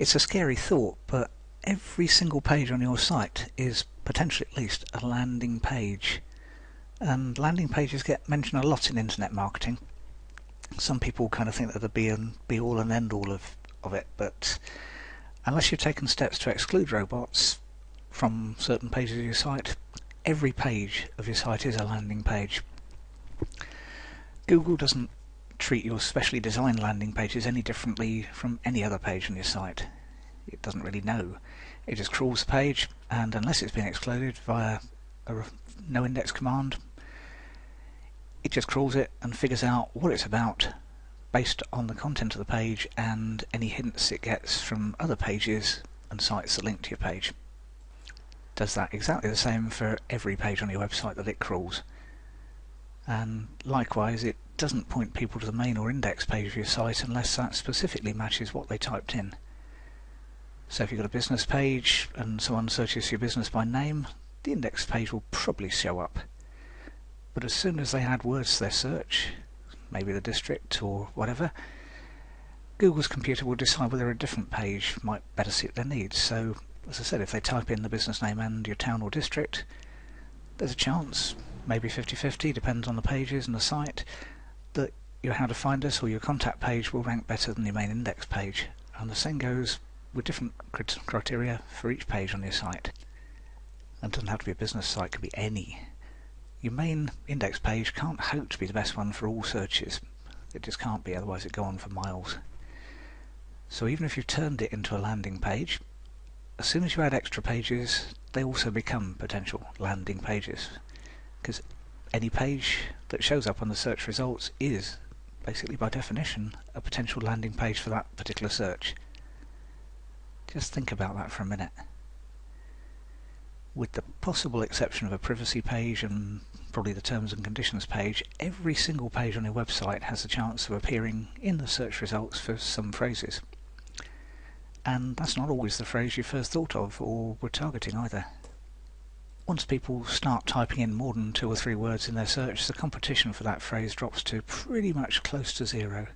It's a scary thought, but every single page on your site is potentially at least a landing page. And landing pages get mentioned a lot in internet marketing. Some people kind of think that they're the be all and end all of it, but unless you've taken steps to exclude robots from certain pages of your site, every page of your site is a landing page. Google doesn't treat your specially designed landing pages any differently from any other page on your site. It doesn't really know. It just crawls the page, and unless it's been excluded via a no index command, it just crawls it and figures out what it's about based on the content of the page and any hints it gets from other pages and sites that link to your page. Does that exactly the same for every page on your website that it crawls. And likewise, it doesn't point people to the main or index page of your site unless that specifically matches what they typed in. So if you've got a business page and someone searches your business by name, the index page will probably show up. But as soon as they add words to their search, maybe the district or whatever, Google's computer will decide whether a different page might better suit their needs. So, as I said, if they type in the business name and your town or district, there's a chance, maybe 50-50, depends on the pages and the site, that your How to Find Us or your contact page will rank better than your main index page. And the same goes with different criteria for each page on your site. And it doesn't have to be a business site, it could be any. Your main index page can't hope to be the best one for all searches. It just can't be, otherwise it'd go on for miles. So even if you've turned it into a landing page, as soon as you add extra pages, they also become potential landing pages. Because any page that shows up on the search results is, basically by definition, a potential landing page for that particular search. Just think about that for a minute. With the possible exception of a privacy page and probably the terms and conditions page, every single page on your website has a chance of appearing in the search results for some phrases. And that's not always the phrase you first thought of or were targeting either. Once people start typing in more than 2 or 3 words in their search, the competition for that phrase drops to pretty much close to zero.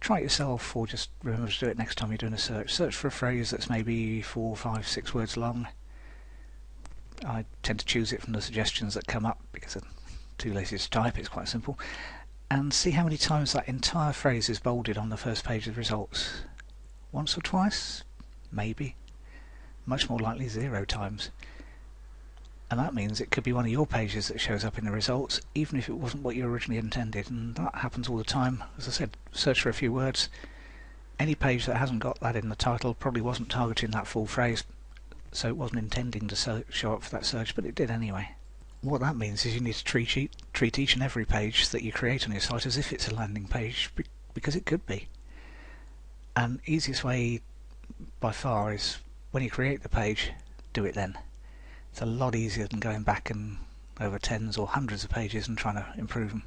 Try it yourself, or just remember to do it next time you're doing a search. Search for a phrase that's maybe 4, 5, 6 words long. I tend to choose it from the suggestions that come up because I'm too lazy to type, it's quite simple. And see how many times that entire phrase is bolded on the first page of the results. Once or twice? Maybe. Much more likely 0 times. And that means it could be one of your pages that shows up in the results, even if it wasn't what you originally intended. And that happens all the time. As I said, search for a few words. Any page that hasn't got that in the title probably wasn't targeting that full phrase, so it wasn't intending to show up for that search, but it did anyway. What that means is you need to treat each and every page that you create on your site as if it's a landing page, because it could be. And easiest way by far is when you create the page, do it then. It's a lot easier than going back and over tens or hundreds of pages and trying to improve them.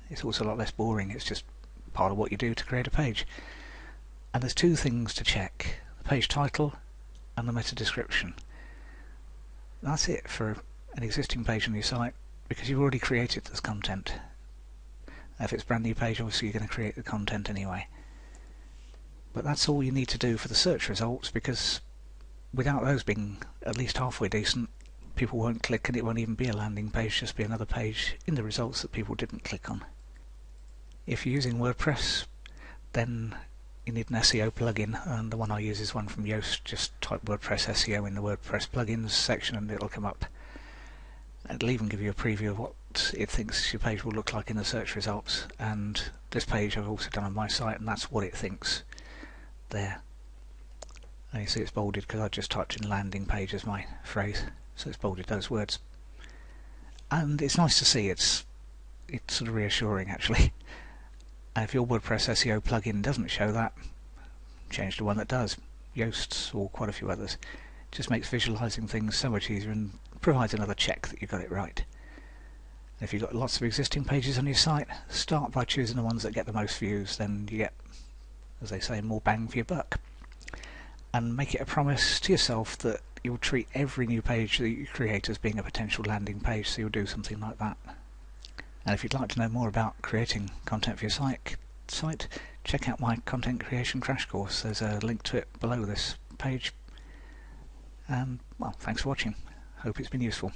It's also a lot less boring. It's just part of what you do to create a page. And there's 2 things to check: the page title and the meta description. That's it for an existing page on your site, because you've already created this content. If it's a brand new page, obviously you're going to create the content anyway. But that's all you need to do for the search results, because without those being at least halfway decent, people won't click and it won't even be a landing page, just be another page in the results that people didn't click on. If you're using WordPress, then you need an SEO plugin, and the one I use is one from Yoast. Just type WordPress SEO in the WordPress plugins section and it'll come up. It'll even give you a preview of what it thinks your page will look like in the search results, and this page I've also done on my site, and that's what it thinks there. And you see it's bolded because I just typed in landing page as my phrase, so it's bolded those words. And it's nice to see, it's sort of reassuring actually. And if your WordPress SEO plugin doesn't show that, change to one that does, Yoast's or quite a few others. It just makes visualizing things so much easier and provides another check that you got it right. And if you've got lots of existing pages on your site, start by choosing the ones that get the most views, then you get, as they say, more bang for your buck. And make it a promise to yourself that you'll treat every new page that you create as being a potential landing page, so you'll do something like that. And if you'd like to know more about creating content for your site, check out my content creation crash course. There's a link to it below this page. And well, thanks for watching. Hope it's been useful.